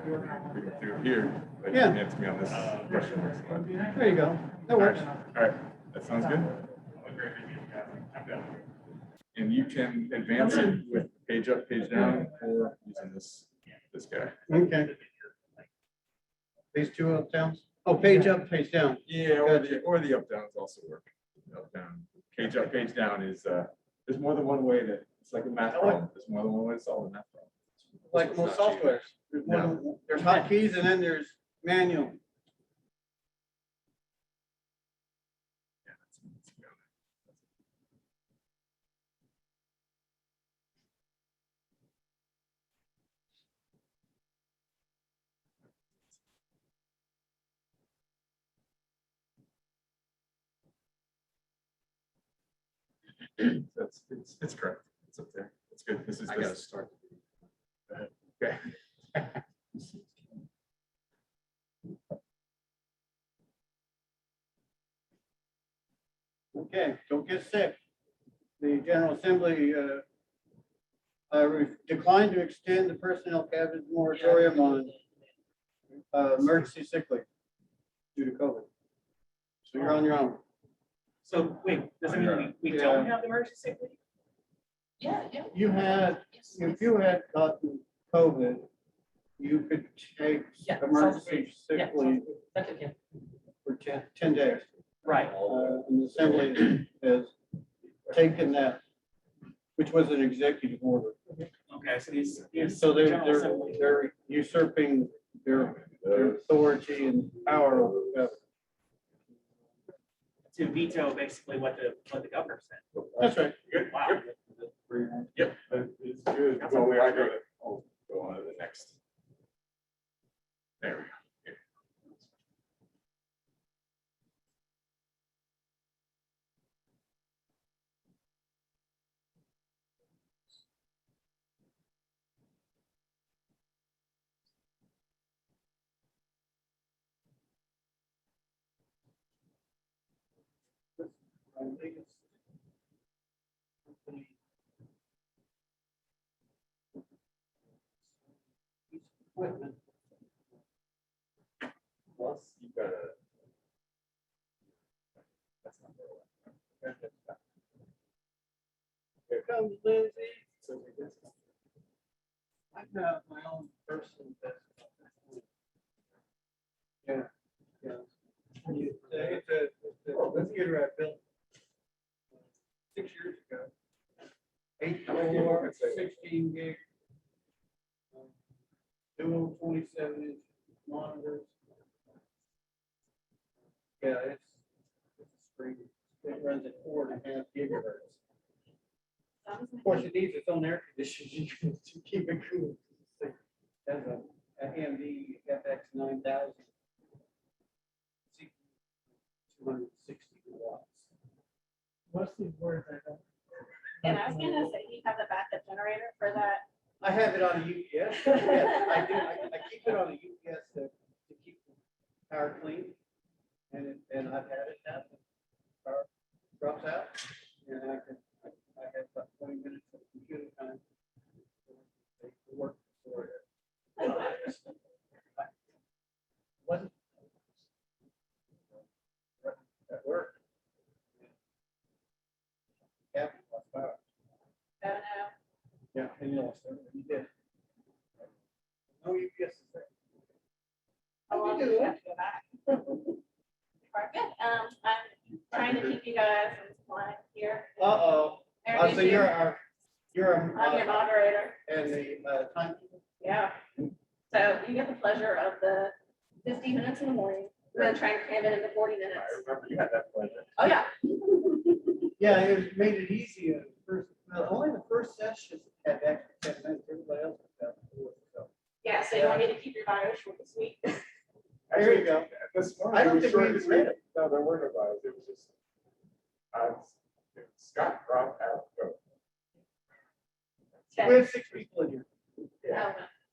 through here, but you Yeah. can answer me on this question. There you go. That works. All right, that sounds good. And you can advance it with page up, page down, or using this guy. Okay. These two up downs? Oh, page up, page down. Yeah, or the up downs also work. Up down, page up, page down is there's more than one way to. It's like a math problem. There's more than one way to solve a math problem. Like most softwares. There's hotkeys and then there's manual. It's correct. It's up there. It's good. This is. I gotta start. Okay. Okay, don't get sick. The General Assembly declined to extend the personnel cabinet moratorium on emergency sick leave due to COVID. So you're on your own. So wait, does it mean we don't have the emergency sick leave? Yeah. You had, if you had gotten COVID, you could take Yeah, emergency sick Yeah. leave That's okay. for 10 days. Right. And the Assembly has taken that, which was an executive order. Okay, so these. So General Assembly. they're usurping their authority and power over the government. To veto basically what the governor said. That's right. Good. Wow. Yep. That is good. Well, we are going to go on to the next. There we go. Equipment. Plus, you got a. That's not very well. Here comes Lindsay. I have my own personal desktop. Yeah, yeah. It's a computer I built 6 years ago. 8-core, 16 gig. Dual 27-inch monitors. Yeah, it's a screen. It runs at 4.5 gigahertz. Of course, it needs its own air conditioning to keep it cool. It has a AMD FX 9000. 260 watts. What's these words I don't? And I was gonna say, you have the backup generator for that. I have it on a UPS. Yes, I do. I keep it on a UPS to keep the power clean. And I've had it now. The power drops out and I have about 20 minutes of computer time to work for it. Wasn't at work. Yeah, lost power. Oh, no. Yeah, and you lost it. You did. No UPS is there. How long do you have to go back? We're good. I'm trying to keep you guys in compliance here. Uh-oh. So you're our, I'm your moderator. and the timekeeper? Yeah. So you get the pleasure of the 50 minutes in the morning, and then trying to cram it into 40 minutes. I remember you had that pleasure. Oh, yeah. Yeah, it made it easy. Only the first session had extra 10 minutes. Everybody else was down to 4. So. Yeah, so you want me to keep your bio short this week? There you go. This morning. I don't it was think short we this read week. it. No, there weren't about it. It was just. Scott brought out. Okay. We have 6 people in here. Yeah.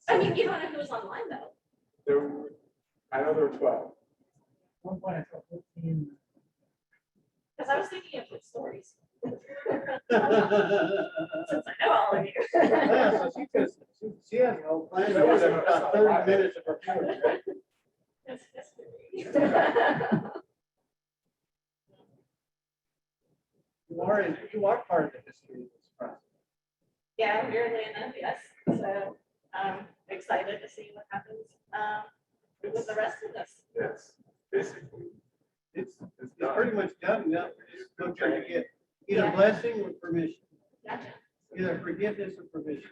Oh, I mean, you don't know who was online, though. There were, I know there were 12. One point I saw 15. Because I was thinking of good stories. Yeah, Since I know all of you. so she was She has a whole plan. That was About 30 minutes of her viewing, right? It's history. You are part of the history of this process. Yeah, weirdly enough, yes. So I'm excited to see what happens with the rest of this. Yes, basically. It's done. pretty much done now. We're just still trying to get either Yeah. blessing or permission. Gotcha. Either forgiveness or permission.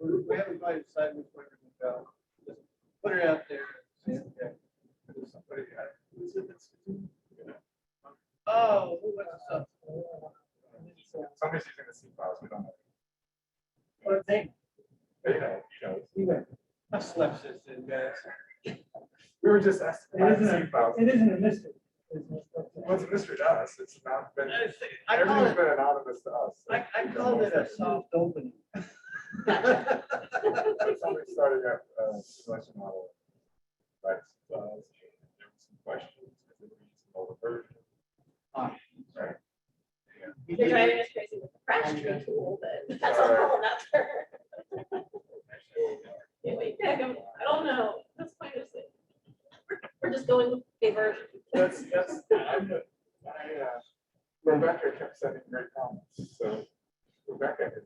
We haven't quite decided which way we're going to go. Just put it out there. Say, okay. There's somebody, who's it that's, you know, Oh, what's up? somebody's using the C files, we don't know. What thing? They know. I slept since then, guys. We were just asked. It isn't C files. It isn't a mystery. Well, it's a mystery to us, it's not been, I call everything's it, been anonymous to us. I called it a soft opening. Somebody started up a simulation model. But there were some questions, if it reads an older version. Right. You're driving us crazy with the crash tree tool, but that's a whole nother. I don't know. That's kind of sick. We're just going with a version. That's, Rebecca kept sending great comments, so Rebecca is.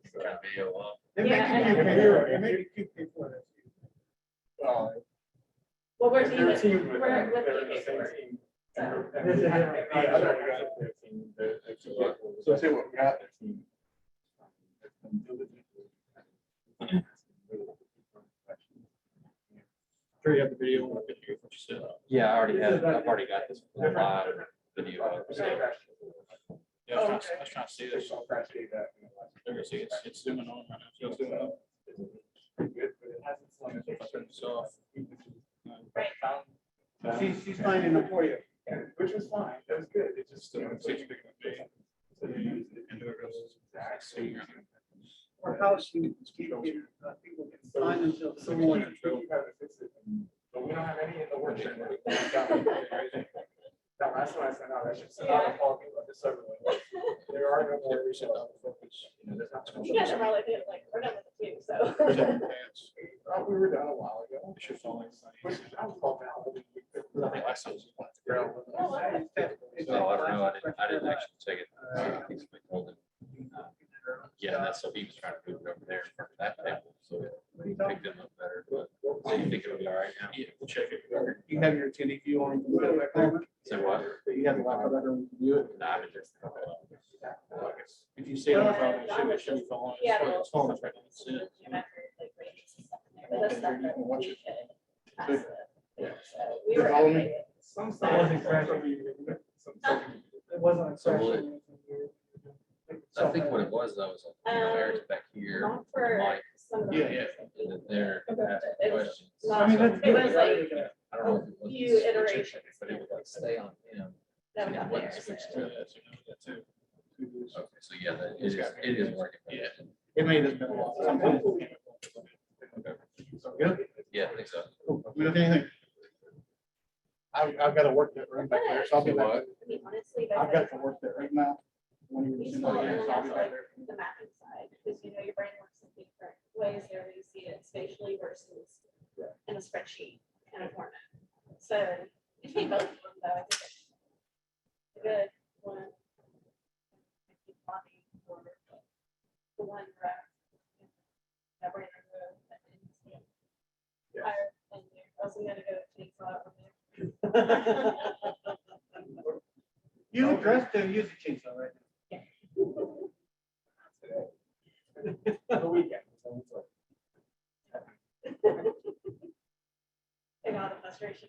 It made me keep before this. Well, we're They're a team. team with We're them. with They're the the same paperwork. team. So. And the other guys on their team, the two people, so say what we got their team. It's been diligently. Sure you have the video. I can hear what you said. Yeah, I've already got this live video. So, Yeah, I was trying to see this. There you see, it's zooming on right now. So it's zooming up. If I turn this off. She's finding them for you. Which was fine, that was good, it just. Still, it's big enough. So they used it. And there it goes. Exactly. Or how she people can find themselves. So we need to have to fix it, but we don't have any in the works. That last one I sent out, I should send out a call, this everyone. There are no more recent focus. There's not too much. You guys are probably doing like, we're done with it too, so. We were done a while ago. It should fall in. Which I was called now. I think last time was. Oh, wow. I don't know, I didn't actually check it. I think somebody told him. Yeah, that's, so he was trying to move it over there in front of that table, so it picked him up better, but so you think it'll be all right now? Yeah, we'll check it. You have your attendee view on. So what? You have the laptop that we can do it. No, I'm just. If you see it on the phone, it should be falling. Yeah. It's falling right now. It's it. But the stuff You that can watch we it. could pass it. Yeah. So we were Follow me? okay. Some It stuff. wasn't crashing. It wasn't like So crashing. will or it- anything weird. I think what it was, though, was, Eric's back here, Not for Mike, some of the. Yeah, yeah. and then they're asking It was questions. not- I mean, that's It was good. like, I don't know if it was. few the switch or iterations. something, but it would like stay on him. that we and got it wouldn't there. switch so- to Yeah, so you know that too. Okay, so yeah, it is working. Yeah. It may have been a while. Sometimes it came up. Good? Yeah, I think so. We don't anything. I've got to work that room back there, so I'll be back. I mean, honestly, I've got to work that right now. When you It's see cool, my and hands, then I'll be that's back like there. the mapping side, because you know, your brain works in different ways there, where you see it spatially versus in a spreadsheet kind of format. So between both of them, though, I think it's a good one. For the one graph. That brain removed, that didn't see higher than you. I was gonna go chainsaw over there. You addressed them, use the chainsaw right The weekend. Take out the frustration.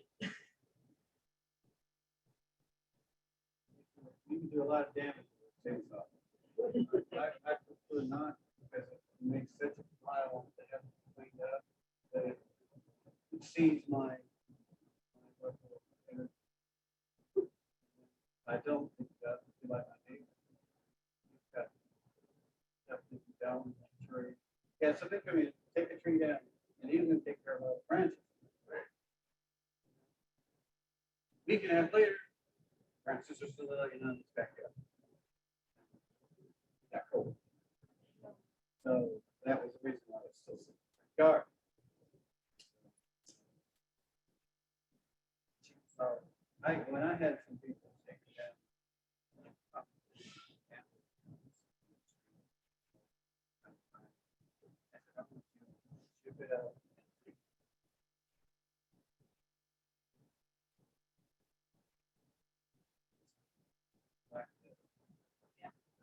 You can do a lot of damage with a chainsaw. I prefer not, because it makes such a pile that have to clean up, that it exceeds my. I don't think that, like my neighbor. He's got everything down the tree. Yeah, so they come in, take the tree down, and he's gonna take care of all the branches. Week and a half later, branches are still out, in his backyard. That cold. So that was the reason why it's still sitting in the yard.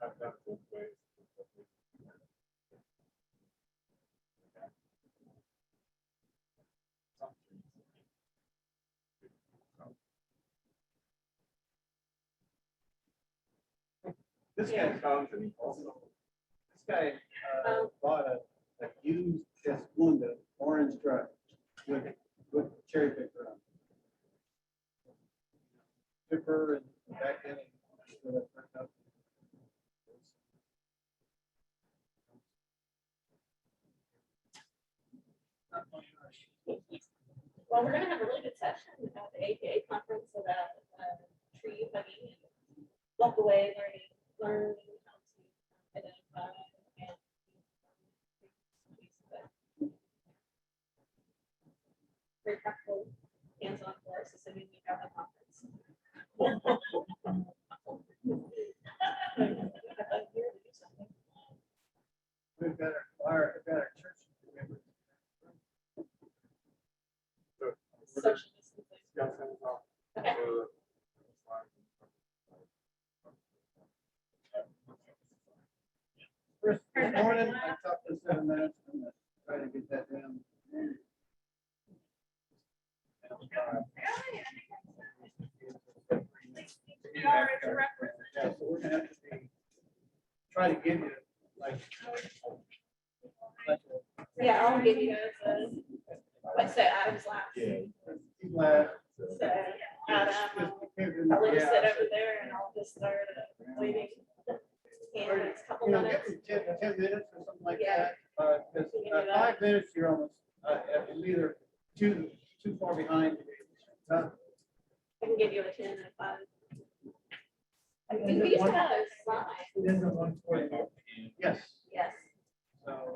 I've done it both ways. This guy, this guy bought a used Escunda orange truck with cherry picker on. Tipper and back in. Well, we're gonna have a really good session at the APA conference about tree hugging and walk away learning how to identify and very practical, hands-on course, assuming we have a conference. We've got our church members. Social distancing. Okay. First morning, I talked to 7 minutes, I'm gonna try to get that down. Yeah, so we're gonna have to try to give you like. Yeah, I'll give you guys like I said, Adam's last. People have. So Adam, I'll just sit over there and I'll just start waiting. And it's a couple You know, minutes. give them 10 minutes or something like Yeah. that. Because 5 minutes, you're almost, it's either too far behind. I can give you a 10 and a 5. I mean, we used to have a slide. It isn't 1:40. Yes. Yes. So.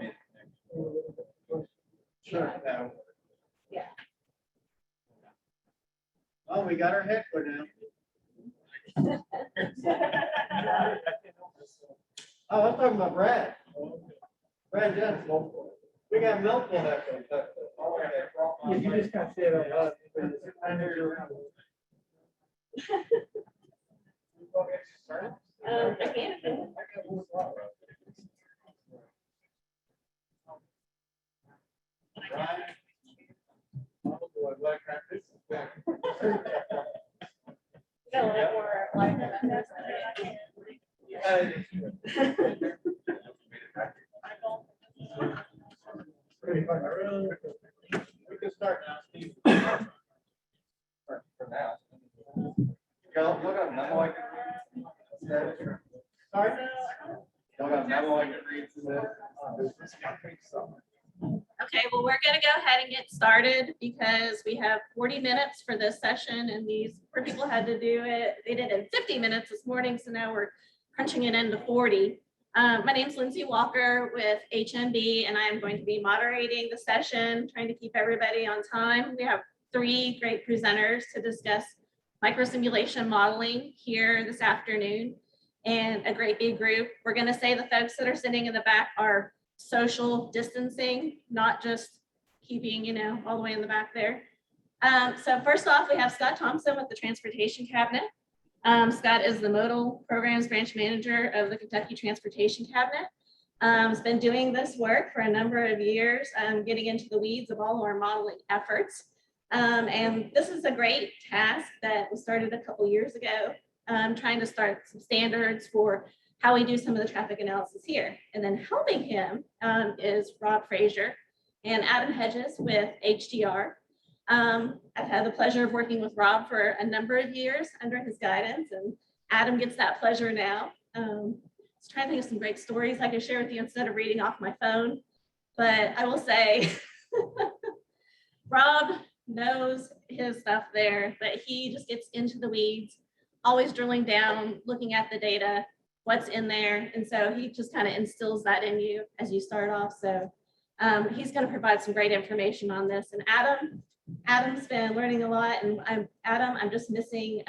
Sure. Now. Yeah. Oh, we got our heckler now. Oh, I'm talking about Brad. Brad Johnson. We got milk for that. You just can't say it out loud. I can. Got a little more life than that. We can start now, Steve. For now. Y'all got a memo I can read? Sorry? Y'all got a memo I can read today? Okay, well, we're gonna go ahead and get started because we have 40 minutes for this session and these poor people had to do it. They did it in 50 minutes this morning, so now we're crunching it into 40. My name's Lindsay Walker with HMB and I am going to be moderating the session, trying to keep everybody on time. We have 3 great presenters to discuss microsimulation modeling here this afternoon and a great big group. We're gonna say the folks that are sitting in the back are social distancing, not just keeping, all the way in the back there. So first off, we have Scott Thomson with the Transportation Cabinet. Scott is the Modal Programs Branch Manager of the Kentucky Transportation Cabinet. Has been doing this work for a number of years, getting into the weeds of all our modeling efforts. And this is a great task that was started a couple years ago, trying to start some standards for how we do some of the traffic analysis here. And then helping him is Rob Frazier and Adam Hedges with HDR. I've had the pleasure of working with Rob for a number of years under his guidance, and Adam gets that pleasure now. I was trying to think of some great stories I could share with you instead of reading off my phone, but I will say Rob knows his stuff there, but he just gets into the weeds, always drilling down, looking at the data, what's in there. And so he just kind of instills that in you as you start off. So he's going to provide some great information on this. And Adam's been learning a lot. And I'm just missing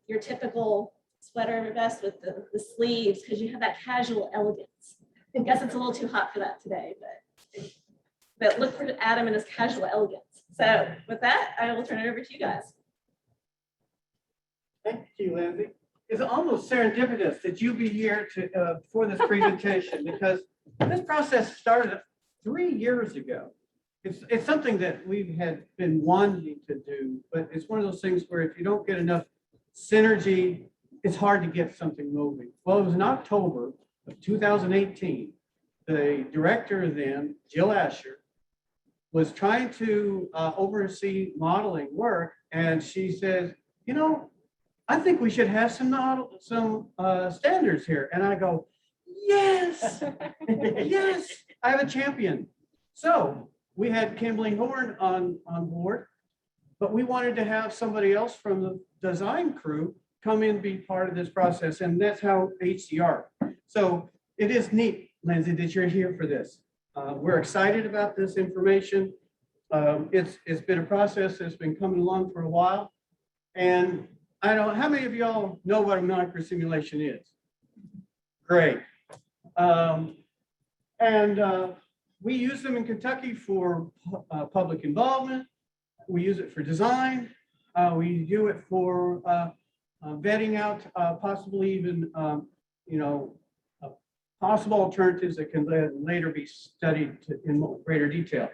your typical sweater vest with the sleeves because you have that casual elegance. I guess it's a little too hot for that today, but look for Adam and his casual elegance. So with that, I will turn it over to you guys. Thank you, Lindsay. it's almost serendipitous that you be here to, for this presentation, because this process started 3 years ago. It's something that we had been wanting to do, but it's one of those things where if you don't get enough synergy, it's hard to get something moving. Well, it was in October of 2018. The director then, Jill Asher, was trying to oversee modeling work, and she says, you know, I think we should have some standards here. And I go, yes, yes, I have a champion. So we had Kimberly Horn on board, but we wanted to have somebody else from the design crew come in and be part of this process. And that's how HDR. So it is neat, Lindsay, that you're here for this. We're excited about this information. It's been a process that's been coming along for a while. And I don't know, how many of y'all know what a microsimulation is? Great. We use them in Kentucky for public involvement. We use it for design. We do it for vetting out possibly even, possible alternatives that can later be studied in greater detail.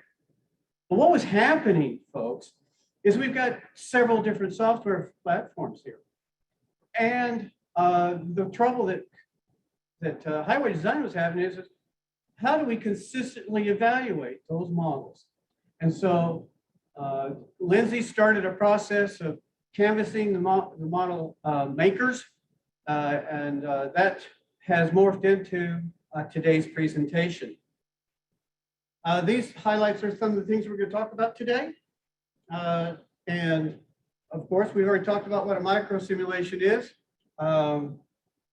But what was happening, folks, is we've got several different software platforms here. And the trouble that highway design was having is how do we consistently evaluate those models? And so Lindsay started a process of canvassing the model makers, and that has morphed into today's presentation. These highlights are some of the things we're going to talk about today. And of course, we've already talked about what a microsimulation is.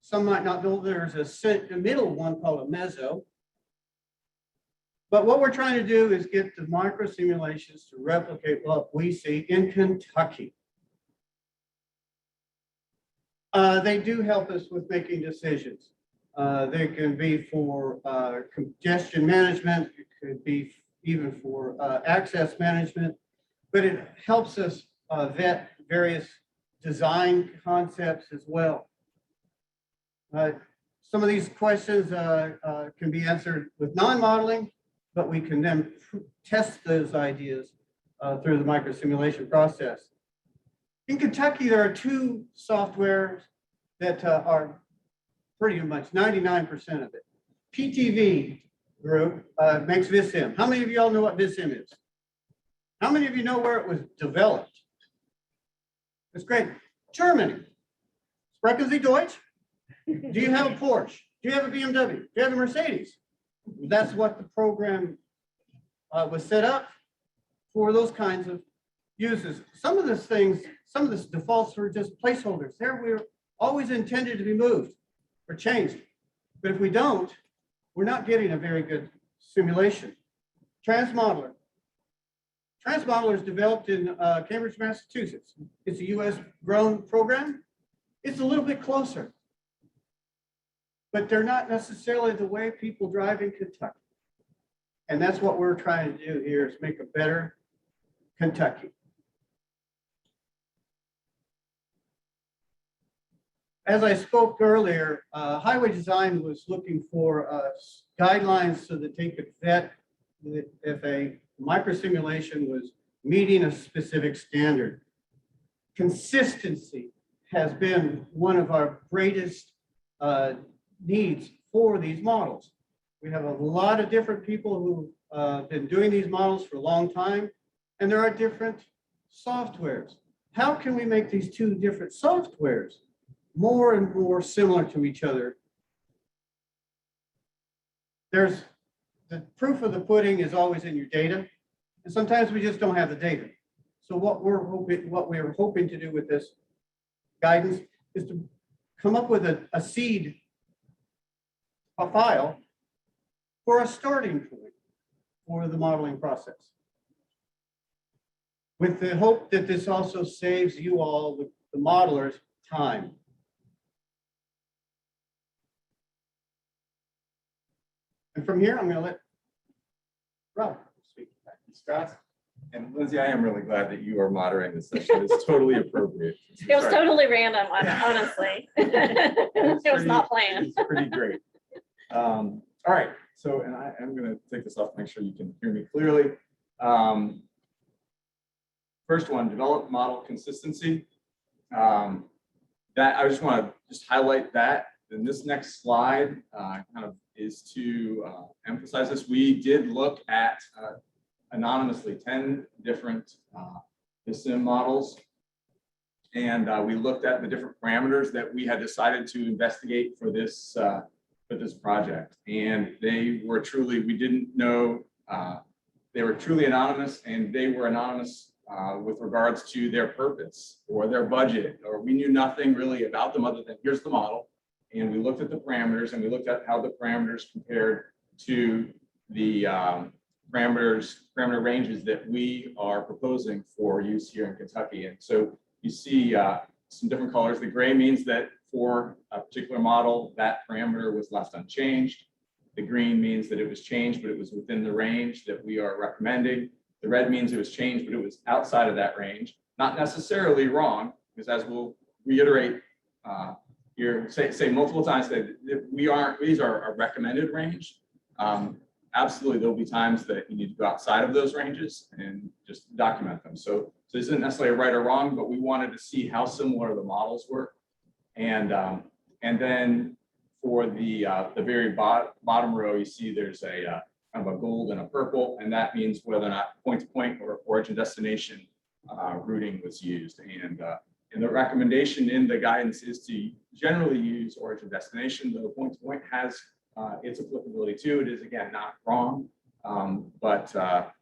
Some might not know there's a middle one called a meso. But what we're trying to do is get the microsimulations to replicate what we see in Kentucky. They do help us with making decisions. They can be for congestion management. It could be even for access management, but it helps us vet various design concepts as well. Some of these questions can be answered with non-modeling, but we can then test those ideas through the microsimulation process. In Kentucky, there are two softwares that are pretty much 99% of it. PTV group makes VisSim. How many of y'all know what VisSim is? How many of you know where it was developed? That's great. Germany. Sprechen Sie Deutsch? Do you have a Porsche? Do you have a BMW? Do you have a Mercedes? That's what the program was set up for, those kinds of uses. Some of these things, some of the defaults were just placeholders. We're always intended to be moved or changed. But if we don't, we're not getting a very good simulation. Transmodeler. Transmodeler is developed in Cambridge, Massachusetts. It's a US grown program. It's a little bit closer, but they're not necessarily the way people drive in Kentucky. And that's what we're trying to do here, is make a better Kentucky. As I spoke earlier, highway design was looking for guidelines so that they could vet if a microsimulation was meeting a specific standard. Consistency has been one of our greatest needs for these models. We have a lot of different people who've been doing these models for a long time, and there are different softwares. How can we make these two different softwares more and more similar to each other? There's the proof of the pudding is always in your data, and sometimes we just don't have the data. So what we're hoping to do with this guidance is to come up with a seed, a file for a starting point for the modeling process, with the hope that this also saves you all, the modelers, time. And from here, I'm going to let Rob speak. Scott, And Lindsay, I am really glad that you are moderating this session. It's totally appropriate. It was totally random, honestly. It was not planned. It's pretty great. All right, so, and I'm gonna take this off, make sure you can hear me clearly. First one, develop model consistency. That I just want to just highlight that. And this next slide kind of is to emphasize this. We did look at anonymously 10 different sim models. And we looked at the different parameters that we had decided to investigate for this project. And they were truly, we didn't know, they were truly anonymous, and they were anonymous with regards to their purpose or their budget, or we knew nothing really about them other than here's the model. And we looked at the parameters, and we looked at how the parameters compared to the parameter ranges that we are proposing for use here in Kentucky. And so you see some different colors. The gray means that for a particular model, that parameter was left unchanged. The green means that it was changed, but it was within the range that we are recommending. The red means it was changed, but it was outside of that range. Not necessarily wrong, because as we'll reiterate here, say multiple times that these are a recommended range. Absolutely, there'll be times that you need to go outside of those ranges and just document them. So this isn't necessarily right or wrong, but we wanted to see how similar the models were. And then for the very bottom row, you see there's a kind of a gold and a purple, and that means whether or not point-to-point or origin-destination routing was used. And the recommendation in the guidance is to generally use origin-destination, though point-to-point has its applicability too. It is, again, not wrong, but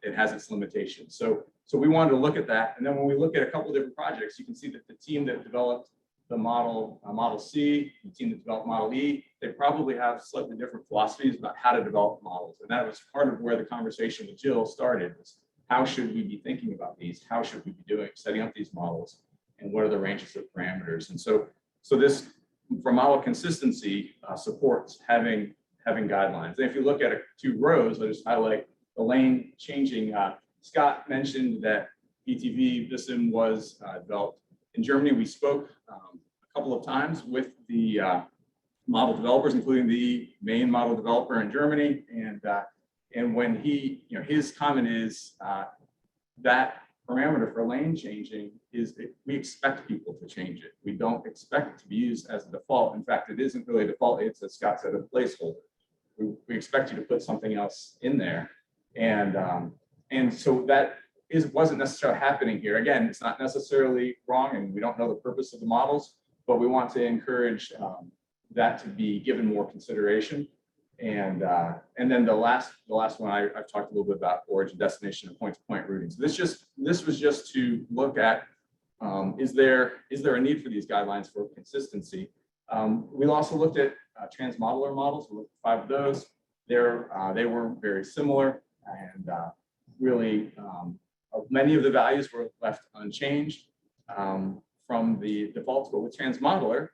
it has its limitations. So we wanted to look at that. And then when we look at a couple of different projects, you can see that the team that developed the model, Model C, the team that developed Model E, they probably have slightly different philosophies about how to develop models. And that was part of where the conversation with Jill started, was how should we be thinking about these? How should we be setting up these models? And what are the ranges of parameters? And so this, for model consistency, supports having guidelines. And if you look at two rows, I'll just highlight the lane changing. Scott mentioned that PTV VISIM was developed in Germany. We spoke a couple of times with the model developers, including the main model developer in Germany. And when he, his comment is that parameter for lane changing is that we expect people to change it. We don't expect it to be used as a default. In fact, it isn't really a default. It's, as Scott said, a placeholder. We expect you to put something else in there. And so that wasn't necessarily happening here. Again, it's not necessarily wrong, and we don't know the purpose of the models, but we want to encourage that to be given more consideration. And then the last one I've talked a little bit about origin, destination, and point-to-point routing. So this was just to look at is there a need for these guidelines for consistency? We also looked at transmodeler models. We looked at 5 of those. They were very similar, and really many of the values were left unchanged from the defaults. But with transmodeler,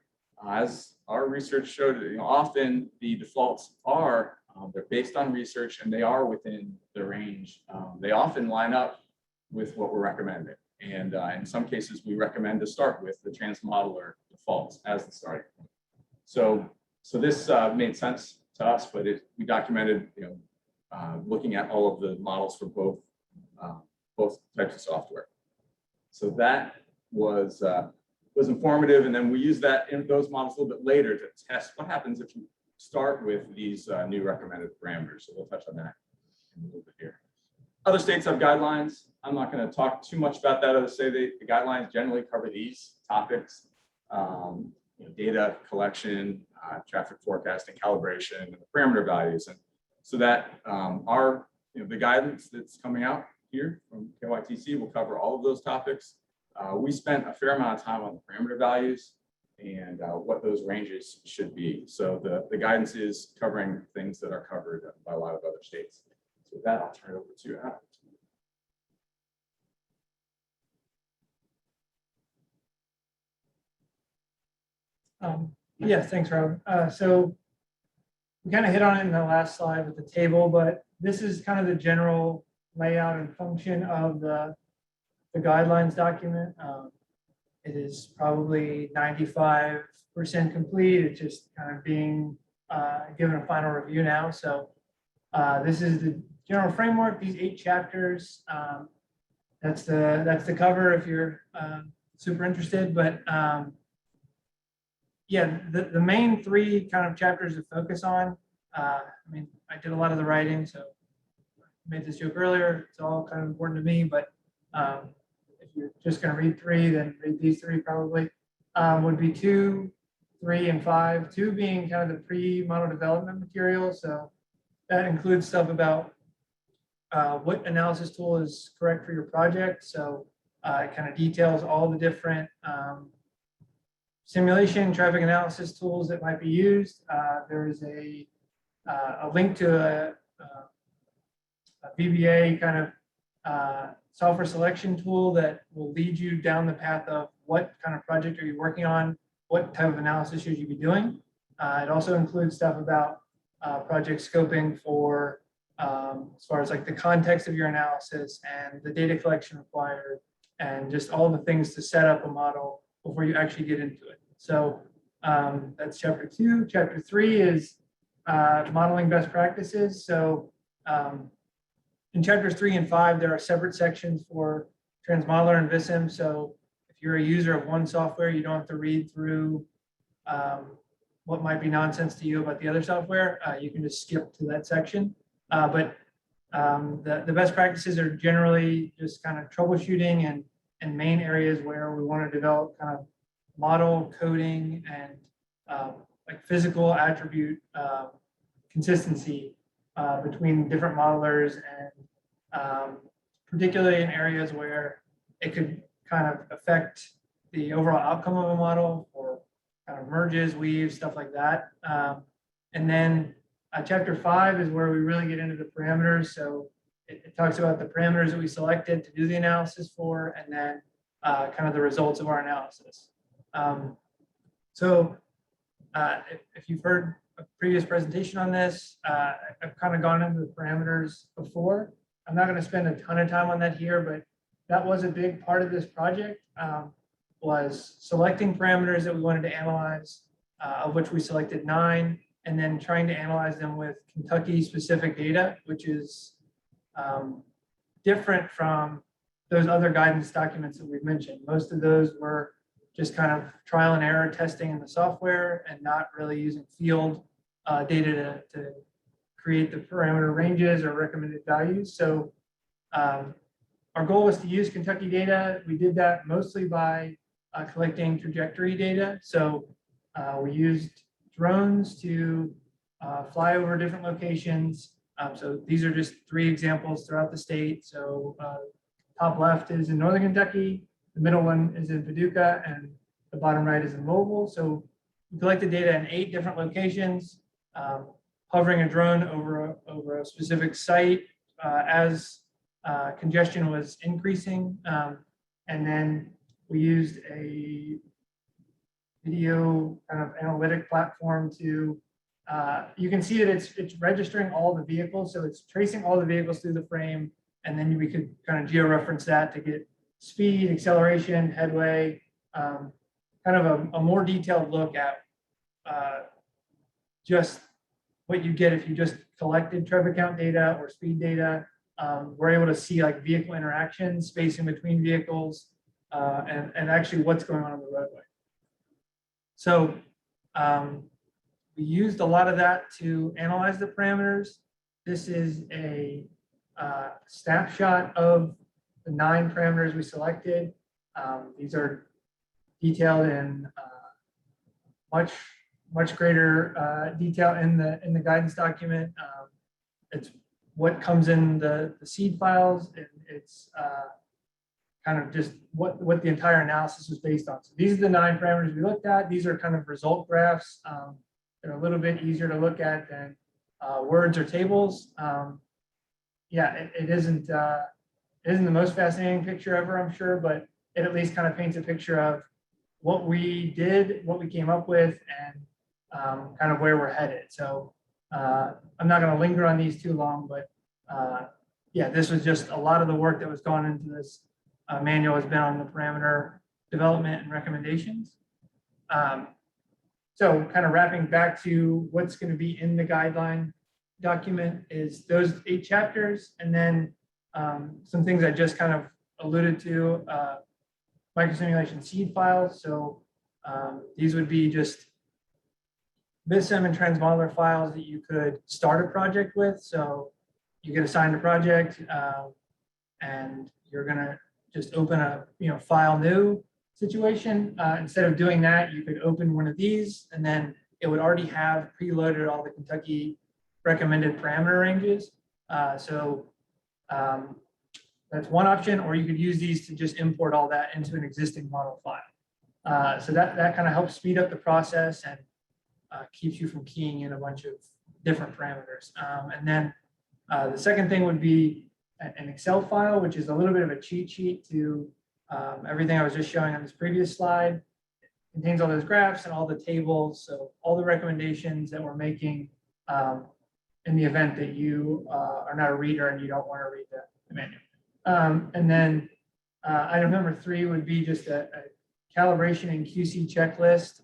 as our research showed, often the defaults are they're based on research, and they are within the range. They often line up with what we're recommending. And in some cases, we recommend to start with the transmodeler defaults as the starting point. So this made sense to us, but we documented, looking at all of the models for both types of software. So that was informative, and then we use that in those models a little bit later to test what happens if you start with these new recommended parameters. So we'll touch on that in a little bit here. Other states have guidelines. I'm not going to talk too much about that. Other say the guidelines generally cover these topics: data collection, traffic forecasting, calibration, and the parameter values. And so that the guidance that's coming out here from KYTC will cover all of those topics. We spent a fair amount of time on the parameter values and what those ranges should be. So the guidance is covering things that are covered by a lot of other states. So with that, I'll turn it over to Adam. Yeah, thanks, Rob. So we kind of hit on it in the last slide with the table, but this is kind of the general layout and function of the guidelines document. It is probably 95% complete. It's just kind of being given a final review now. So this is the general framework, these 8 chapters. That's the cover if you're super interested. But yeah, the main 3 kind of chapters to focus on. I mean, I did a lot of the writing, so I made this joke earlier. It's all kind of important to me, but if you're just going to read 3, then read these 3 probably. Would be 2, 3, and 5. 2 being kind of the pre-model development material. So that includes stuff about what analysis tool is correct for your project. So it kind of details all the different simulation traffic analysis tools that might be used. There is a link to a VBA kind of software selection tool that will lead you down the path of what kind of project are you working on, what type of analysis should you be doing. It also includes stuff about project scoping for as far as like the context of your analysis and the data collection required and just all the things to set up a model before you actually get into it. So that's chapter 2. Chapter 3 is modeling best practices. So in chapters 3 and 5, there are separate sections for Transmodeler and Vissim. So if you're a user of one software, you don't have to read through what might be nonsense to you about the other software. You can just skip to that section. But the best practices are generally just kind of troubleshooting and main areas where we want to develop kind of model coding and like physical attribute consistency between different modelers, and particularly in areas where it could kind of affect the overall outcome of a model, or kind of merges, weaves, stuff like that. And then chapter 5 is where we really get into the parameters. So it talks about the parameters that we selected to do the analysis for, and then kind of the results of our analysis. So if you've heard a previous presentation on this, I've kind of gone into the parameters before. I'm not going to spend a ton of time on that here, but that was a big part of this project, was selecting parameters that we wanted to analyze, of which we selected 9, and then trying to analyze them with Kentucky specific data, which is different from those other guidance documents that we've mentioned. Most of those were just kind of trial and error testing in the software and not really using field data to create the parameter ranges or recommended values. So our goal was to use Kentucky data. We did that mostly by collecting trajectory data. So we used drones to fly over different locations. So these are just 3 examples throughout the state. So top left is in Northern Kentucky, the middle one is in Paducah, and the bottom right is in Louisville. So we collected data in 8 different locations, hovering a drone over a specific site as congestion was increasing. And then we used a video kind of analytic platform to, you can see that it's registering all the vehicles. So it's tracing all the vehicles through the frame. And then we could kind of geo-reference that to get speed, acceleration, headway, kind of a more detailed look at just what you get if you just collected traffic count data or speed data. We're able to see like vehicle interactions, spacing between vehicles, and actually what's going on the roadway. So we used a lot of that to analyze the parameters. This is a snapshot of the 9 parameters we selected. These are detailed in much greater detail in the guidance document. It's what comes in the seed files, and it's kind of just what the entire analysis was based on. So these are the 9 parameters we looked at. These are kind of result graphs. They're a little bit easier to look at than words or tables. Yeah, it isn't the most fascinating picture ever, I'm sure, but it at least kind of paints a picture of what we did, what we came up with, and kind of where we're headed. So I'm not going to linger on these too long, but yeah, this was just a lot of the work that was gone into this manual has been on the parameter development and recommendations. So kind of wrapping back to what's going to be in the guideline document is those 8 chapters, and then some things I just kind of alluded to, MicroSimulation seed files. So these would be just BISM and transmodeler files that you could start a project with. So you get assigned a project and you're going to just open a file new situation. Instead of doing that, you could open one of these, and then it would already have preloaded all the Kentucky recommended parameter ranges. So that's one option, or you could use these to just import all that into an existing model file. So that kind of helps speed up the process and keeps you from keying in a bunch of different parameters. And then the second thing would be an Excel file, which is a little bit of a cheat sheet to everything I was just showing on this previous slide. It contains all those graphs and all the tables, so all the recommendations that we're making in the event that you are not a reader and you don't want to read the manual. And then item number 3 would be just a calibration and QC checklist.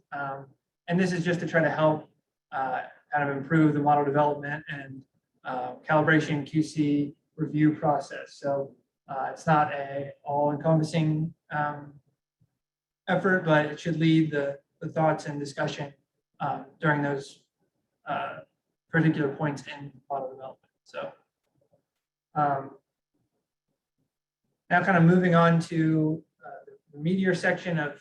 And this is just to try to help kind of improve the model development and calibration QC review process. So it's not a all-encompassing effort, but it should lead the thoughts and discussion during those particular points in model development. So now kind of moving on to the meatier section of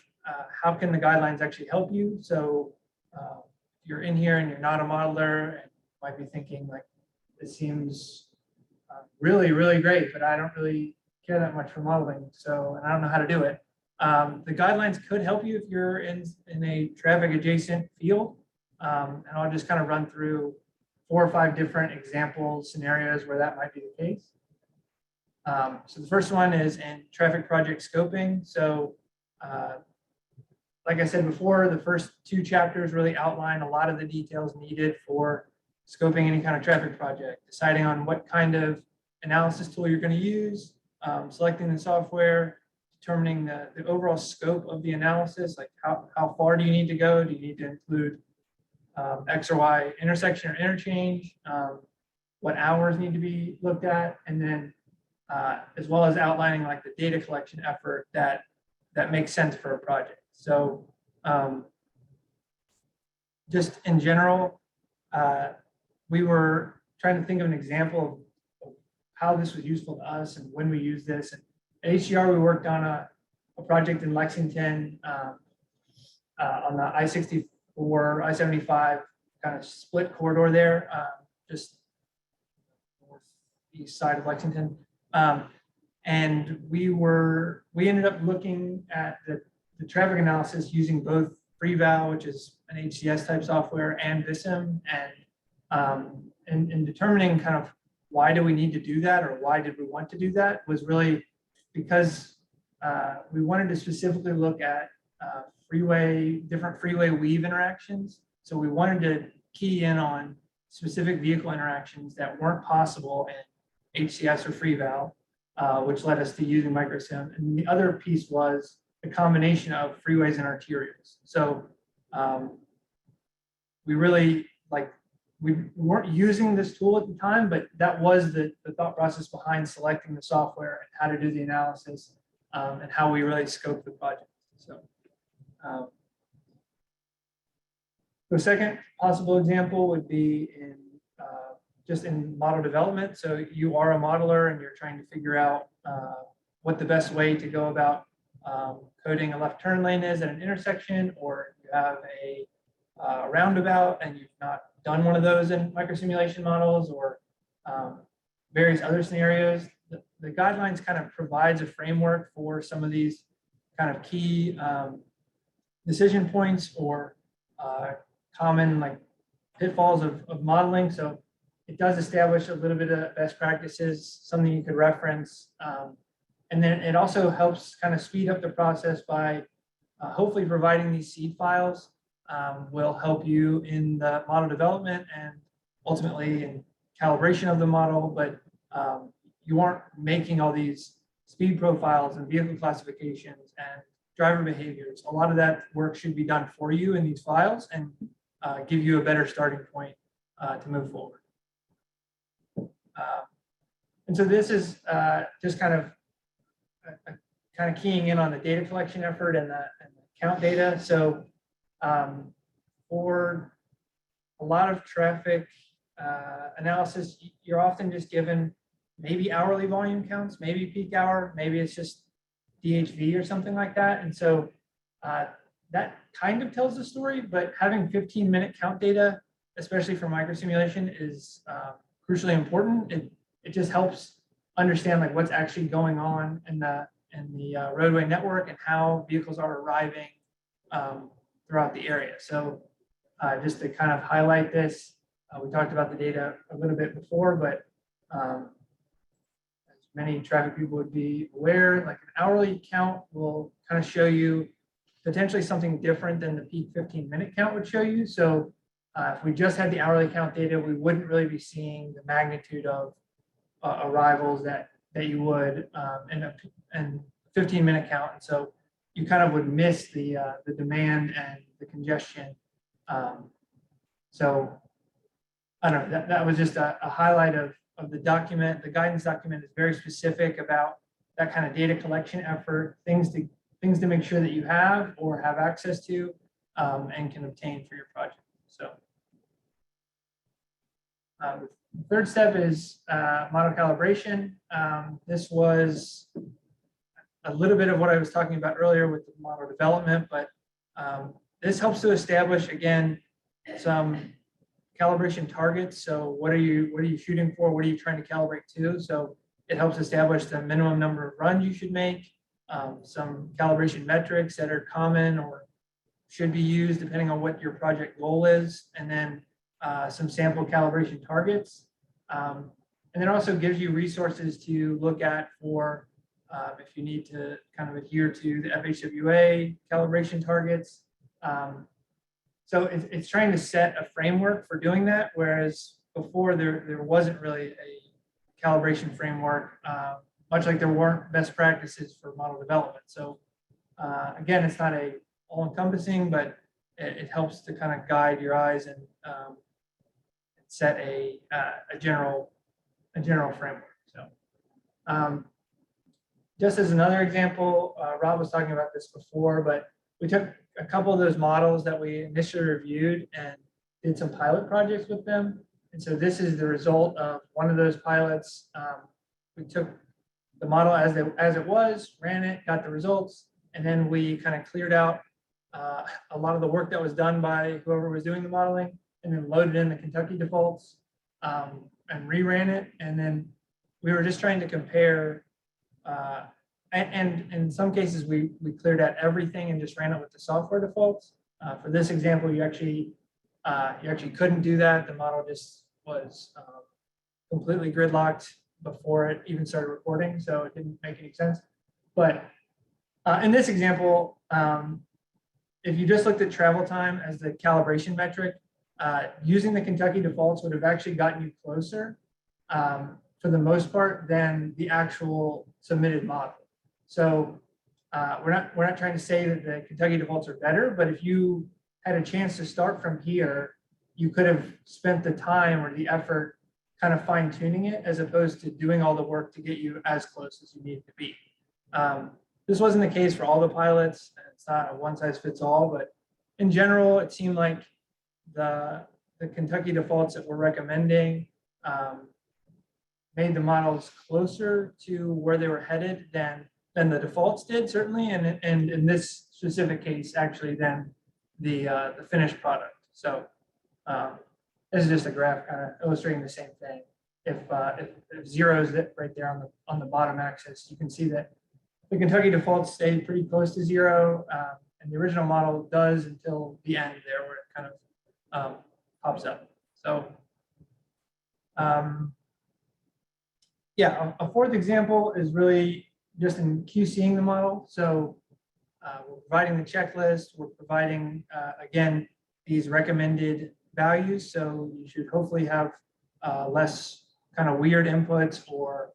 how can the guidelines actually help you. So if you're in here and you're not a modeler, and you might be thinking like, this seems really, really great, but I don't really care that much for modeling. So, and I don't know how to do it. The guidelines could help you if you're in a traffic adjacent field. And I'll just kind of run through 4 or 5 different example scenarios where that might be the case. So the first one is in traffic project scoping. So like I said before, the first 2 chapters really outline a lot of the details needed for scoping any kind of traffic project, deciding on what kind of analysis tool you're going to use, selecting the software, determining the overall scope of the analysis, like how far do you need to go? Do you need to include X or Y intersection or interchange? What hours need to be looked at? And then as well as outlining like the data collection effort that makes sense for a project. So just in general, we were trying to think of an example of how this was useful to us and when we use this. And at HCR, we worked on a project in Lexington on the I-64, I-75 kind of split corridor there, just northeast side of Lexington. And we ended up looking at the traffic analysis using both FreeVal, which is an HCS type software, and BISM, and determining kind of why do we need to do that, or why did we want to do that, was really because we wanted to specifically look at different freeway weave interactions. So we wanted to key in on specific vehicle interactions that weren't possible in HCS or FreeVal, which led us to using MicroSim. And the other piece was the combination of freeways and arterials. So we really we weren't using this tool at the time, but that was the thought process behind selecting the software and how to do the analysis and how we really scope the project. So the second possible example would be in just in model development. So you are a modeler and you're trying to figure out what the best way to go about coding a left turn lane is at an intersection, or you have a roundabout and you've not done one of those in microsimulation models, or various other scenarios. The guidelines kind of provides a framework for some of these kind of key decision points or common pitfalls of modeling. So it does establish a little bit of best practices, something you could reference. And then it also helps kind of speed up the process by hopefully providing these seed files will help you in the model development and ultimately in calibration of the model. But you aren't making all these speed profiles and vehicle classifications and driver behaviors. A lot of that work should be done for you in these files and give you a better starting point to move forward. And so this is just kind of keying in on the data collection effort and the count data. So for a lot of traffic analysis, you're often just given maybe hourly volume counts, maybe peak hour, maybe it's just DHV or something like that. And so that kind of tells the story, but having 15-minute count data, especially for microsimulation, is crucially important. It just helps understand like what's actually going on in the roadway network and how vehicles are arriving throughout the area. So just to kind of highlight this, we talked about the data a little bit before, but as many traffic people would be aware, like an hourly count will kind of show you potentially something different than the peak 15-minute count would show you. So if we just had the hourly count data, we wouldn't really be seeing the magnitude of arrivals that you would in a 15-minute count. And so you kind of would miss the demand and the congestion. So I don't know, that was just a highlight of the document. The guidance document is very specific about that kind of data collection effort, things to make sure that you have or have access to and can obtain for your project. So the third step is model calibration. This was a little bit of what I was talking about earlier with the model development, but this helps to establish, again, some calibration targets. So what are you shooting for? What are you trying to calibrate to? So it helps establish the minimum number of runs you should make, some calibration metrics that are common or should be used depending on what your project goal is, and then some sample calibration targets. And then also gives you resources to look at for if you need to kind of adhere to the FHWA calibration targets. So it's trying to set a framework for doing that, whereas before there wasn't really a calibration framework, much like there weren't best practices for model development. So again, it's not a all-encompassing, but it helps to kind of guide your eyes and set a general framework. So just as another example, Rob was talking about this before, but we took a couple of those models that we initially reviewed and did some pilot projects with them. And so this is the result of one of those pilots. We took the model as it was, ran it, got the results, and then we kind of cleared out a lot of the work that was done by whoever was doing the modeling, and then loaded in the Kentucky defaults and reran it. And then we were just trying to compare, and in some cases we cleared out everything and just ran it with the software defaults. For this example, you actually couldn't do that. The model just was completely gridlocked before it even started recording, so it didn't make any sense. But in this example, if you just looked at travel time as the calibration metric, using the Kentucky defaults would have actually gotten you closer for the most part than the actual submitted model. So we're not trying to say that the Kentucky defaults are better, but if you had a chance to start from here, you could have spent the time or the effort kind of fine tuning it as opposed to doing all the work to get you as close as you need to be. This wasn't the case for all the pilots. It's not a one size fits all, but in general, it seemed like the Kentucky defaults that we're recommending made the models closer to where they were headed than the defaults did, certainly, and in this specific case, actually, than the finished product. So this is just a graph kind of illustrating the same thing. If zero is right there on the bottom axis, you can see that the Kentucky defaults stay pretty close to zero, and the original model does until the end there, where it kind of pops up. So yeah, a fourth example is really just in QCing the model. So we're providing the checklist, we're providing, again, these recommended values. So you should hopefully have less kind of weird inputs or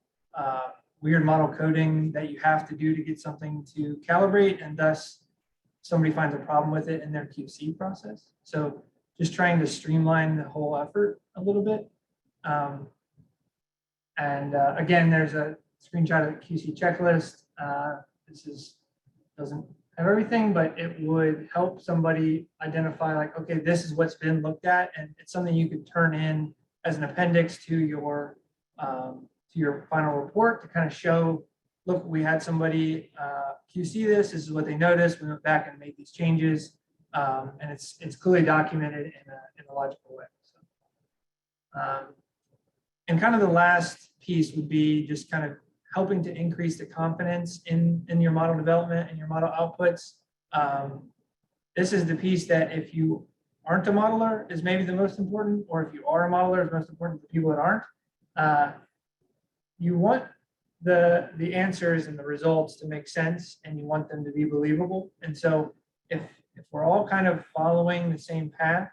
weird model coding that you have to do to get something to calibrate, and thus somebody finds a problem with it in their QC process. So just trying to streamline the whole effort a little bit. Again, there's a screenshot of the QC checklist. Doesn't have everything, but it would help somebody identify like, okay, this is what's been looked at, and it's something you could turn in as an appendix to your final report to kind of show, look, we had somebody QC this is what they noticed. We went back and made these changes, and it's clearly documented in a logical way. So, and kind of the last piece would be just kind of helping to increase the confidence in your model development and your model outputs. This is the piece that if you aren't a modeler is maybe the most important, or if you are a modeler is most important to people that aren't. You want the answers and the results to make sense, and you want them to be believable. And so if we're all kind of following the same path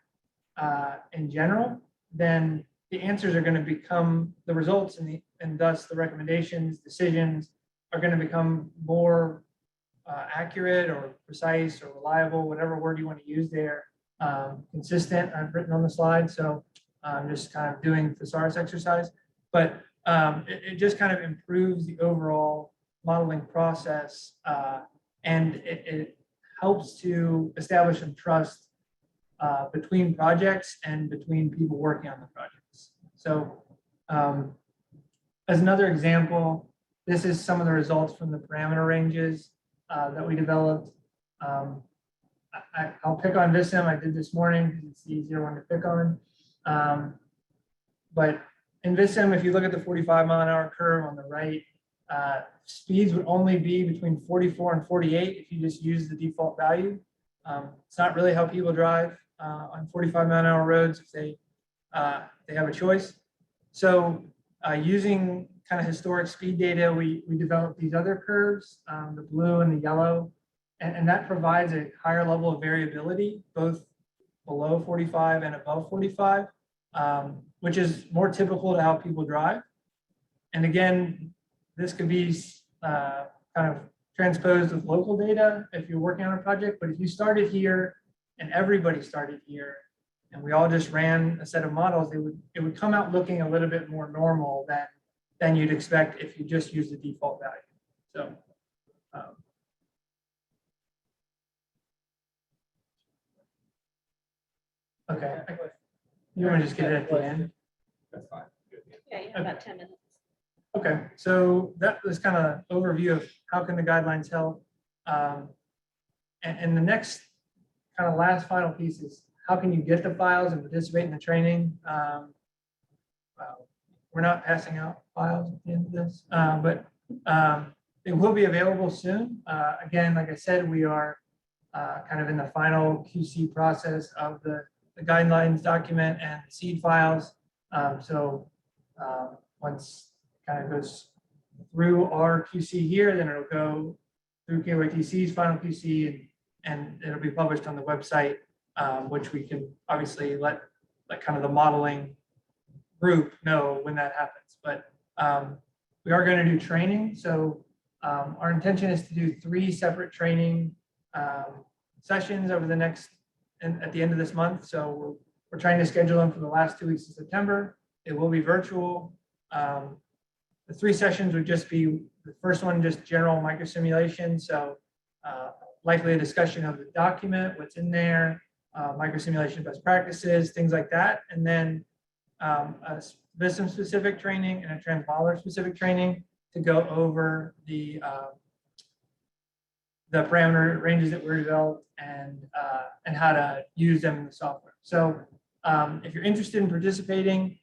in general, then the answers are going to become the results, and thus the recommendations, decisions are going to become more accurate or precise or reliable, whatever word you want to use there. Consistent, I've written on the slide, so I'm just kind of doing thesaurus exercise, but it just kind of improves the overall modeling process, and it helps to establish some trust between projects and between people working on the projects. So as another example, this is some of the results from the parameter ranges that we developed. I'll pick on Vissim. I did this morning because it's the easier one to pick on. But in Vissim, if you look at the 45-mile-an-hour curve on the right, speeds would only be between 44 and 48 if you just use the default value. It's not really how people drive on 45-mile-an-hour roads if they have a choice. So using kind of historic speed data, we developed these other curves, the blue and the yellow, and that provides a higher level of variability, both below 45 and above 45, which is more typical to how people drive. And again, this could be kind of transposed with local data if you're working on a project, but if you started here and everybody started here, and we all just ran a set of models, it would come out looking a little bit more normal than you'd expect if you just use the default value. So, okay, you want to just get it at the end? That's fine. Yeah, you have about 10 minutes. Okay, so that was kind of overview of how can the guidelines help. And the next kind of last final piece is how can you get the files and participate in the training? We're not passing out files at the end of this, but it will be available soon. Again, like I said, we are kind of in the final QC process of the guidelines document and the seed files. So once it kind of goes through our QC here, then it'll go through KYTC's final QC, and it'll be published on the website, which we can obviously let kind of the modeling group know when that happens. But we are going to do training. So our intention is to do 3 separate training sessions over the next, at the end of this month. So we're trying to schedule them for the last 2 weeks of September. It will be virtual. The 3 sessions would just be, the first one, just general MicroSimulation. So likely a discussion of the document, what's in there, MicroSimulation best practices, things like that. And then a Vissim specific training and a Transmodeler specific training to go over the parameter ranges that were developed and how to use them in the software. So if you're interested in participating,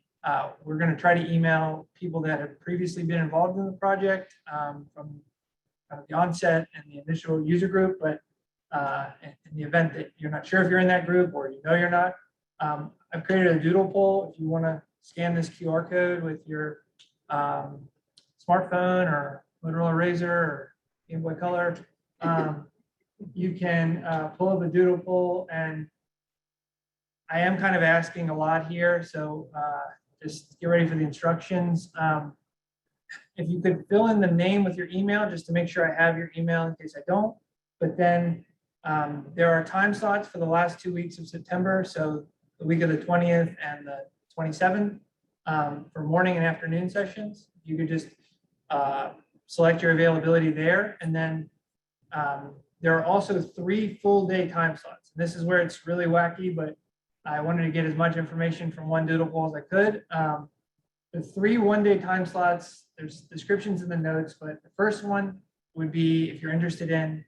we're going to try to email people that have previously been involved in the project from the onset and the initial user group. But in the event that you're not sure if you're in that group or you know you're not, I've created a doodle poll. If you want to scan this QR code with your smartphone or Motorola Razr or Game Boy Color, you can pull up a doodle poll, and I am kind of asking a lot here, so just get ready for the instructions. if you could fill in the name with your email, just to make sure I have your email in case I don't. But then there are time slots for the last 2 weeks of September. So the week of the 20th and the 27th for morning and afternoon sessions. You could just select your availability there. And then there are also 3 full day time slots. This is where it's really wacky, but I wanted to get as much information from one doodle poll as I could. The 3 one-day time slots, there's descriptions in the notes, but the first one would be if you're interested in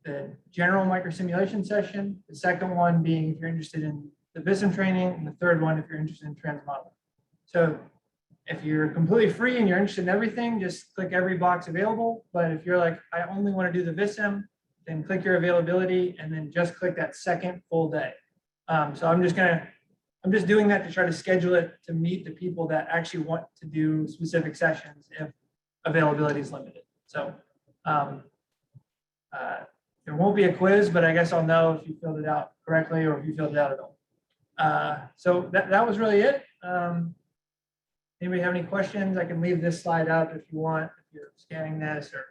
the general microsimulation session, the second one being if you're interested in the BISM training, and the third one if you're interested in transmodeling. So if you're completely free and you're interested in everything, just click every box available. But if you're like, I only want to do the BISM, then click your availability and then just click that second full day. So I'm just doing that to try to schedule it to meet the people that actually want to do specific sessions if availability is limited. So there won't be a quiz, but I guess I'll know if you filled it out correctly or if you filled it out at all. So that was really it. Anybody have any questions? I can leave this slide up if you want, if you're scanning this or.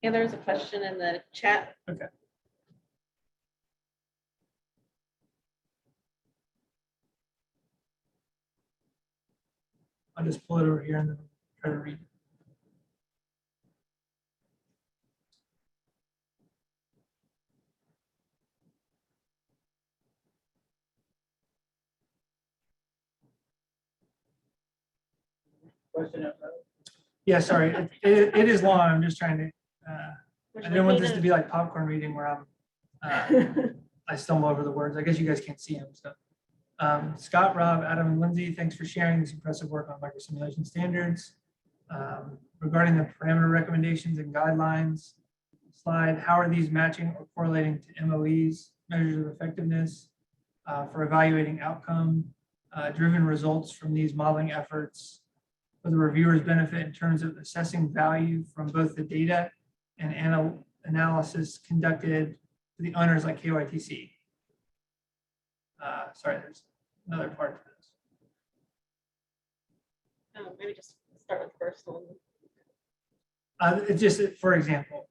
Yeah, there's a question in the chat. Okay. I'll just pull it over here and then try to read. Question. Yeah, sorry, it is long. I'm just trying to, I didn't want this to be like popcorn reading where I'm, I stumble over the words. I guess you guys can't see them. So, Scott, Rob, Adam, and Lindsay, thanks for sharing this impressive work on microsimulation standards. Regarding the parameter recommendations and guidelines slide, how are these matching or correlating to MOEs, measures of effectiveness for evaluating outcome driven results from these modeling efforts for the reviewer's benefit in terms of assessing value from both the data and analysis conducted for the owners like KYTC? Sorry, there's another part to this. Maybe just start with the first one. It's just, for example.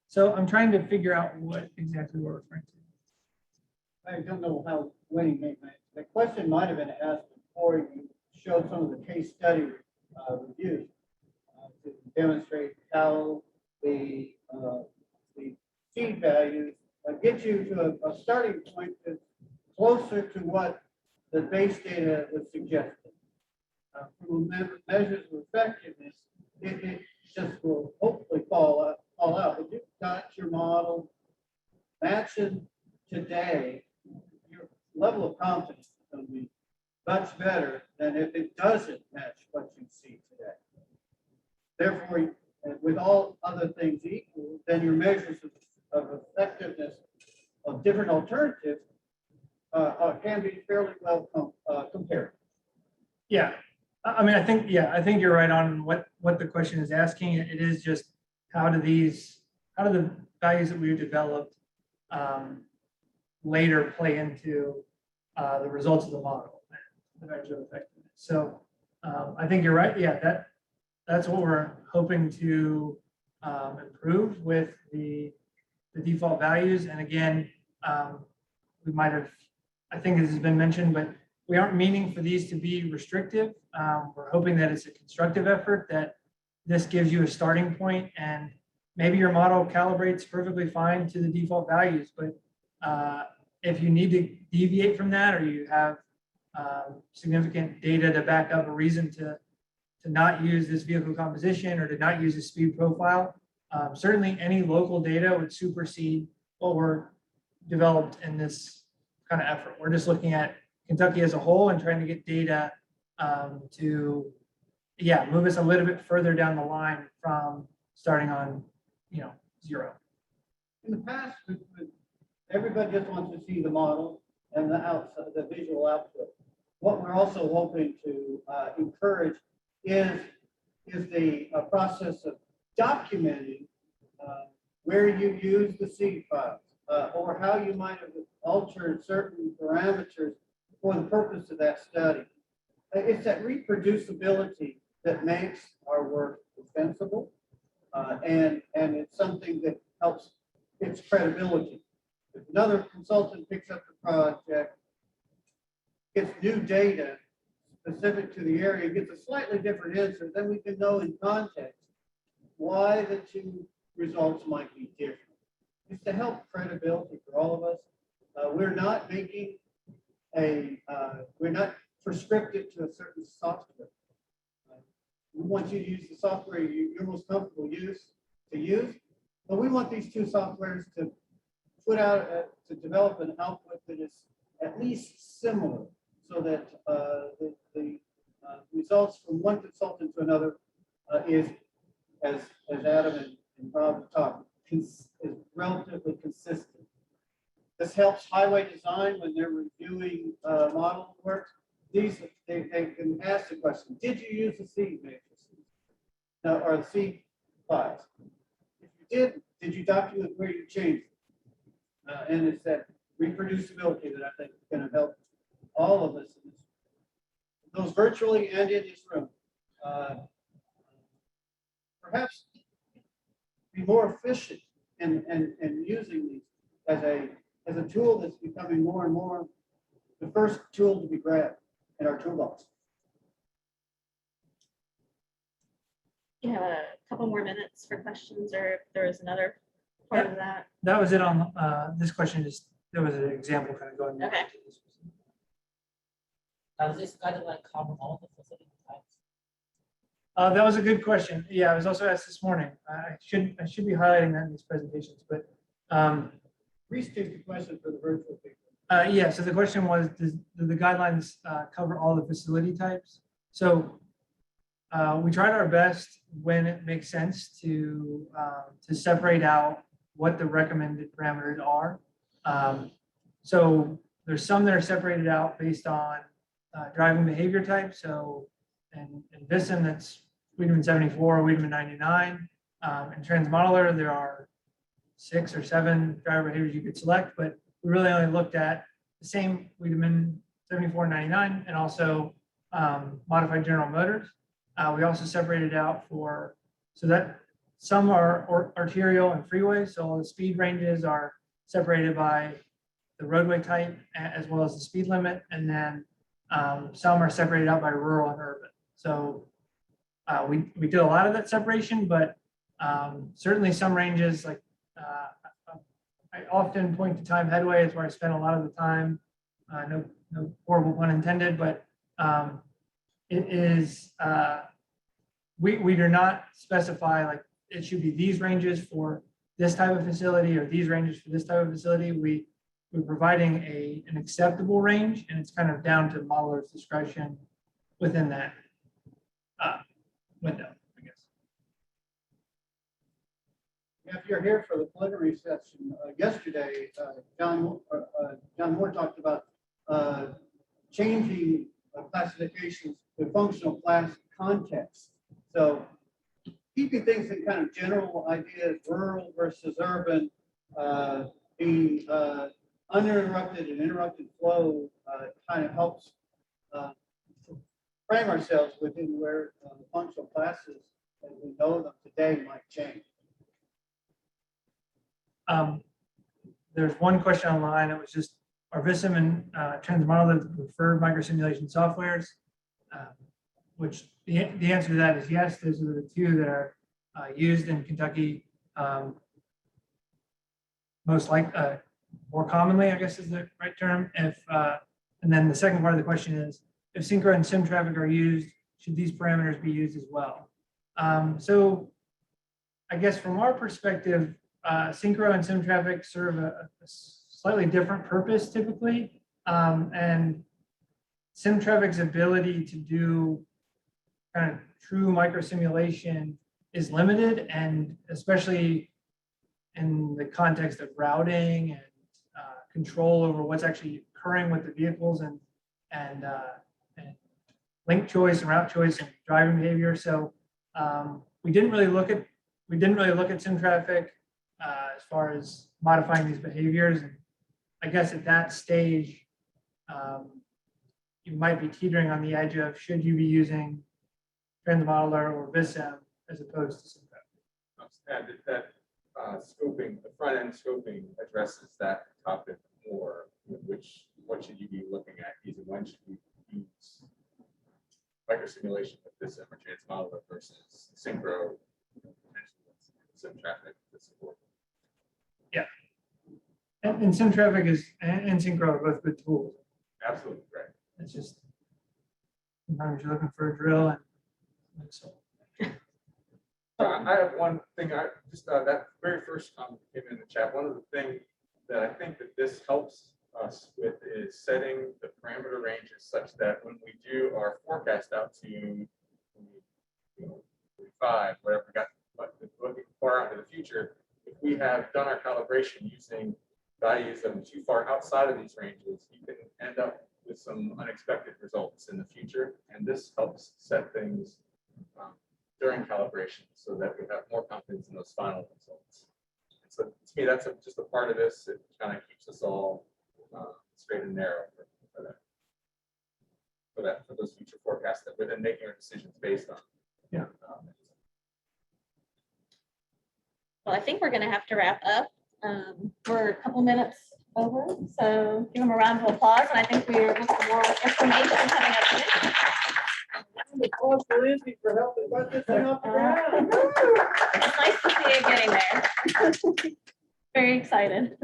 So I'm trying to figure out what exactly we're referring to. I don't know how Winnie made that. The question might have been asked before you showed some of the case study reviews to demonstrate how the seed values get you to a starting point that's closer to what the base data was suggesting. From measures of effectiveness, it just will hopefully fall out. If you've got your model matching today, your level of confidence is going to be much better than if it doesn't match what you see today. Therefore, with all other things equal, then your measures of effectiveness of different alternatives can be fairly well compared. Yeah, I mean, I think you're right on what the question is asking. It is just how do the values that we've developed later play into the results of the model, the measure of effectiveness. So I think you're right. Yeah, that's what we're hoping to improve with the default values. And again, we might have, I think this has been mentioned, but we aren't meaning for these to be restrictive. We're hoping that it's a constructive effort, that this gives you a starting point, and maybe your model calibrates perfectly fine to the default values. But if you need to deviate from that, or you have significant data to back up a reason to not use this vehicle composition or to not use a speed profile, certainly any local data would supersede what we're developed in this kind of effort. We're just looking at Kentucky as a whole and trying to get data to, move us a little bit further down the line from starting on, 0. In the past, everybody just wants to see the model and the visual output. What we're also hoping to encourage is the process of documenting where you use the seed files or how you might have altered certain parameters for the purpose of that study. it's that reproducibility that makes our work defensible. And it's something that helps its credibility. If another consultant picks up the project, gets new data specific to the area, gets a slightly different answer, then we can know in context why the two results might be different. It's to help credibility for all of us. We're not making we're not prescriptive to a certain software. We want you to use the software you're most comfortable to use, but we want these two softwares to put out, to develop an output that is at least similar, so that the results from one consultant to another is, as Adam and Bob talked, is relatively consistent. This helps highway design when they're reviewing model work. They can ask the question, did you use the seed matrices or the seed files? If you did you document where you changed it? And it's that reproducibility that I think is going to help all of us, those virtually and in this room. Perhaps be more efficient in using these as a tool that's becoming more and more the first tool to be grabbed in our toolbox. You have a couple more minutes for questions, or if there is another part of that. That was it on this question. Just there was an example kind of going. Okay. into this. Does this guideline cover all the facility types? That was a good question. Yeah, I was also asked this morning. I should be highlighting that in these presentations, but Restate the question for the virtual people. yeah. So the question was, do the guidelines cover all the facility types? So we tried our best when it makes sense to separate out what the recommended parameters are. So there's some that are separated out based on driving behavior type. So in VISM, that's Wiedemann 74 or Wiedemann 99. In Transmodeler, there are 6 or 7 driver behaviors you could select, but we really only looked at the same Wiedemann 74 and 99 and also modified General Motors. We also separated out so that some are arterial and freeway. So all the speed ranges are separated by the roadway type as well as the speed limit. And then some are separated out by rural and urban. So we did a lot of that separation, but certainly some ranges, like I often point to time headway is where I spend a lot of the time. No horrible pun intended, but it is, we do not specify like it should be these ranges for this type of facility or these ranges for this type of facility. We're providing an acceptable range, and it's kind of down to modeler's discretion within that window, I guess. If you're here for the plenary session yesterday, John Moore talked about changing classifications to functional class context. So keeping things in kind of general ideas, rural versus urban, being uninterrupted and interrupted flow kind of helps frame ourselves within where the functional classes as we know them today might change. There's one question online that was just, are VISM and Transmodeler the preferred microsimulation softwares? Which the answer to that is yes. Those are the two that are used in Kentucky more commonly, I guess is the right term. And then the second part of the question is, if Synchro and SimTraffic are used, should these parameters be used as well? So I guess from our perspective, Synchro and SimTraffic serve a slightly different purpose typically. And SimTraffic's ability to do kind of true microsimulation is limited, and especially in the context of routing and control over what's actually occurring with the vehicles and link choice and route choice and driving behavior. So we didn't really look at SimTraffic as far as modifying these behaviors. And I guess at that stage, you might be teetering on the edge of, should you be using Transmodeler or VisSim as opposed to SimTraffic? And that scoping, the front end scoping addresses that topic more. What should you be looking at? Either when should you use MicroSimulation with this or Transmodeler versus Synchro, SimTraffic to support. And SimTraffic and Synchro are both good tools. Absolutely right. It's just sometimes you're looking for a drill and so. I have one thing, that very first comment that came in the chat, one of the things that I think that this helps us with is setting the parameter ranges such that when we do our forecast out to 5, whatever we got, but looking far out into the future, if we have done our calibration using values that are too far outside of these ranges, you can end up with some unexpected results in the future. And this helps set things during calibration so that we have more confidence in those final results. And so to me, that's just a part of this. It kind of keeps us all straight and narrow for those future forecasts that we're then making our decisions based on. Yeah. Well, I think we're gonna have to wrap up. We're a couple minutes over, so give them a round of applause, and I think we're looking for more information coming up soon. Lindsay for helping put this thing off the ground. It's nice to see you getting there. Very excited.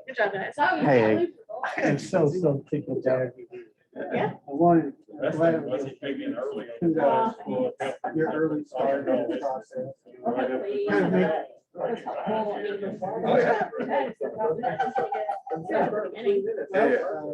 Good job, guys. Hey, I am so tickled there. Yeah. I wanted, I'm glad it was Well, your early start of the process. hopefully, Kind of make- was helpful. Oh, yeah. Beginning. Well,